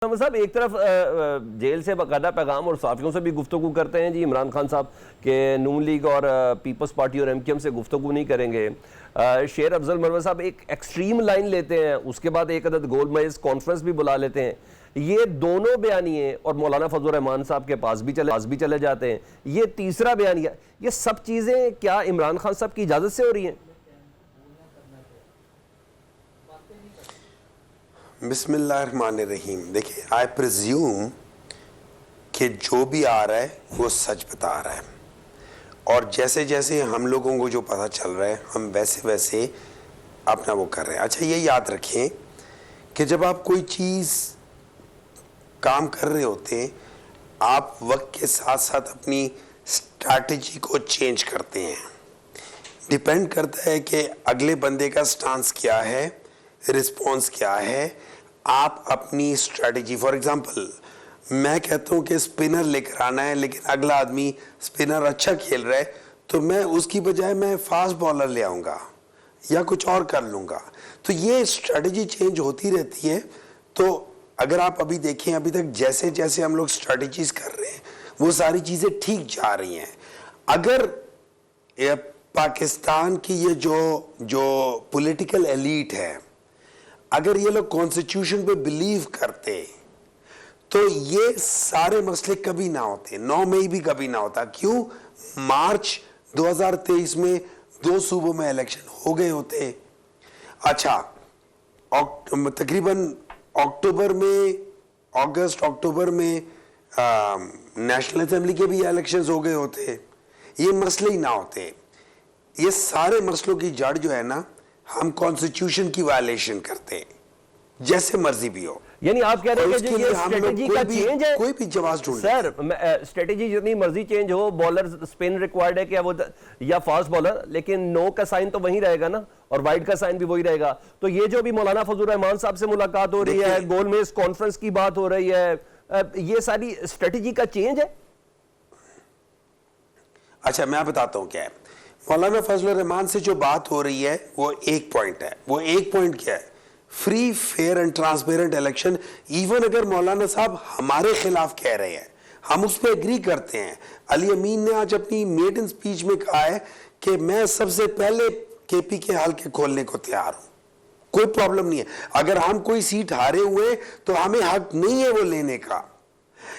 साहब एक तरफ जेल से बाकायदा पैगाम और साफियों से भी गुफ्तगू करते हैं जी इमरान खान साहब के नून लीग और पीपल्स पार्टी और एमक्यूएम से गुफ्तगू नहीं करेंगे। शेर अफजल मरवत साहब एक एक्सट्रीम लाइन लेते हैं, उसके बाद एक अदद गोलमेज कॉन्फ्रेंस भी बुला लेते हैं। ये दोनों बयानिए और मौलाना फजल रहमान साहब के पास भी चले जाते हैं। ये तीसरा बयानिया, ये सब चीज़ें क्या इमरान खान साहब की इजाज़त से हो रही हैं? बिस्मिल्लाहिर्रहमानिर्रहीम। देखिए, आई प्रिज्यूम कि जो भी आ रहा है वो सच बता रहा है, और जैसे जैसे हम लोगों को जो पता चल रहा है हम वैसे वैसे अपना वो कर रहे हैं। अच्छा, ये याद रखें कि जब आप कोई चीज़ काम कर रहे होते हैं, आप वक्त के साथ साथ अपनी स्ट्रैटेजी को चेंज करते हैं। डिपेंड करता है कि अगले बंदे का स्टांस क्या है, रिस्पॉन्स क्या है, आप अपनी स्ट्रैटेजी। फॉर एग्जांपल, मैं कहता हूं कि स्पिनर लेकर आना है, लेकिन अगला आदमी स्पिनर अच्छा खेल रहा है, तो मैं उसकी बजाय मैं फास्ट बॉलर ले आऊंगा या कुछ और कर लूंगा। तो ये स्ट्रैटेजी चेंज होती रहती है। तो अगर आप अभी देखें, अभी तक जैसे जैसे हम लोग स्ट्रैटेजीज कर रहे हैं वो सारी चीजें ठीक जा रही हैं। अगर पाकिस्तान की ये जो पॉलिटिकल एलीट है, अगर ये लोग कॉन्स्टिट्यूशन पे बिलीव करते तो ये सारे मसले कभी ना होते, 9 मई भी कभी ना होता। क्यों? मार्च 2023 में 2 सूबों में इलेक्शन हो गए होते। अच्छा, तकरीबन अगस्त अक्टूबर में नेशनल असेंबली के भी इलेक्शंस हो गए होते, ये मसले ही ना होते। ये सारे मसलों की जड़ जो है ना, हम कॉन्स्टिट्यूशन की वायलेशन करते हैं, जैसे मर्जी भी हो। यानी आप कह रहे हैं कि ये स्ट्रेटेजी का चेंज है। कोई भी जवाब ढूंढ सर, स्ट्रेटेजी जितनी मर्जी चेंज हो, बॉलर स्पिन रिक्वायर्ड है क्या वो या फास्ट बॉलर, लेकिन नो का साइन तो वही रहेगा ना, और वाइड का साइन भी वही रहेगा। तो ये जो भी मौलाना फजल रहमान साहब से मुलाकात हो रही है, गोलमेज कॉन्फ्रेंस की बात हो रही है, ये सारी स्ट्रेटेजी का चेंज है। अच्छा, मैं बताता हूं क्या है। मौलाना फजल रहमान से जो बात हो रही है वो एक पॉइंट है। वो एक पॉइंट क्या है? Free, fair and transparent election. Even अगर मौलाना साहब हमारे खिलाफ कह रहे हैं, हम उस पर एग्री करते हैं। अली अमीन ने आज अपनी मेडन स्पीच में कहा है कि मैं सबसे पहले केपी के हल्के खोलने को तैयार हूं, कोई प्रॉब्लम नहीं है। अगर हम कोई सीट हारे हुए तो हमें हक नहीं है वो लेने का।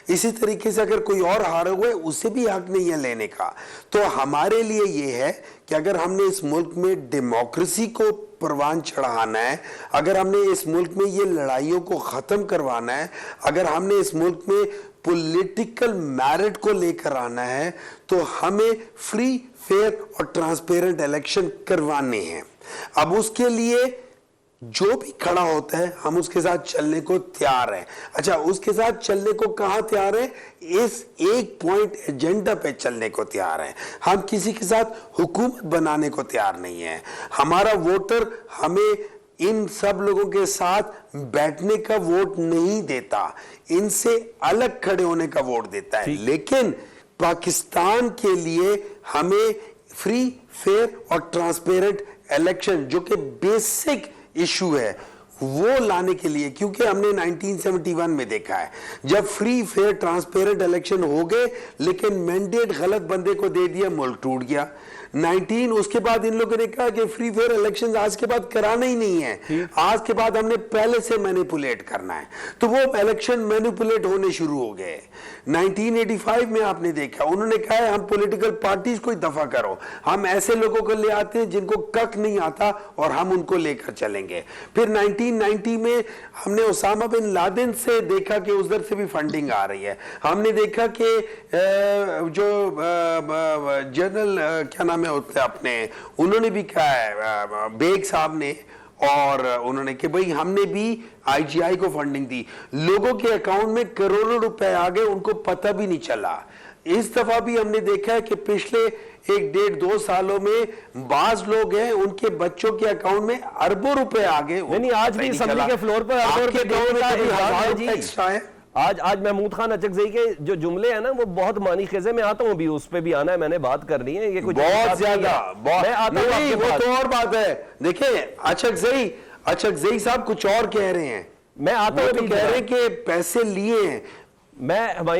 इसी तरीके से अगर कोई और हारे हुए, उसे भी हक नहीं है लेने का। तो हमारे लिए यह है कि अगर हमने इस मुल्क में डेमोक्रेसी को परवान चढ़ाना है, अगर हमने इस मुल्क में ये लड़ाइयों को खत्म करवाना है, अगर हमने इस मुल्क में पॉलिटिकल मैरिट को लेकर आना है, तो हमें फ्री, फेयर और ट्रांसपेरेंट इलेक्शन करवाने हैं। अब उसके लिए जो भी खड़ा होता है हम उसके साथ चलने को तैयार हैं। अच्छा, उसके साथ चलने को कहां तैयार है? इस एक पॉइंट एजेंडा पे चलने को तैयार हैं। हम किसी के साथ हुकूमत बनाने को तैयार नहीं है। हमारा वोटर हमें इन सब लोगों के साथ बैठने का वोट नहीं देता, इनसे अलग खड़े होने का वोट देता है। लेकिन पाकिस्तान के लिए हमें फ्री, फेयर और ट्रांसपेरेंट इलेक्शन, जो कि बेसिक इशू है, वो लाने के लिए, क्योंकि हमने 1971 में देखा है जब फ्री, फेयर, ट्रांसपेरेंट इलेक्शन हो गए, लेकिन मैंडेट गलत बंदे को दे दिया, मुल्क टूट गया। उसके बाद इन लोगों ने कहा कि फ्री, फेयर इलेक्शन आज के बाद कराना ही नहीं है, आज के बाद हमने पहले से मैनिपुलेट करना है। तो वो इलेक्शन मैनिपुलेट होने शुरू हो गए। 1985 में आपने देखा, उन्होंने कहा है हम पॉलिटिकल पार्टीज को दफा करो, हम ऐसे लोगों को ले आते हैं जिनको कख नहीं आता और हम उनको लेकर चलेंगे। फिर 1990 में हमने उसामा बिन लादेन से देखा कि उधर से भी फंडिंग आ रही है। हमने देखा कि जो जनरल क्या नाम है अपने, उन्होंने भी कहा है, बेग साहब ने, और उन्होंने कि भाई हमने भी आईजीआई को फंडिंग दी, लोगों के अकाउंट में करोड़ों रुपए आ गए, उनको पता भी नहीं चला। इस दफा भी हमने देखा है कि पिछले 1-1.5-2 सालों में बाज लोग हैं, उनके बच्चों के अकाउंट में अरबों रुपए आ गए। नहीं, आज भी असेंबली के फ्लोर पर एक्स्ट्रा है। आज महमूद खान अचकज़ई के जो जुमले हैं ना, वो बहुत मानी खेजे। में आता हूं, भी उस पे भी आना है, मैंने बात करनी है। ये कुछ बहुत ज्यादा, मैं आता हूं, वो तो और बात है। देखिए, अचकज़ई साहब कुछ और कह रहे हैं, मैं आता वो हूं तो अभी कह रहे जनाब। हैं कि पैसे लिए हैं। मैं हमायूं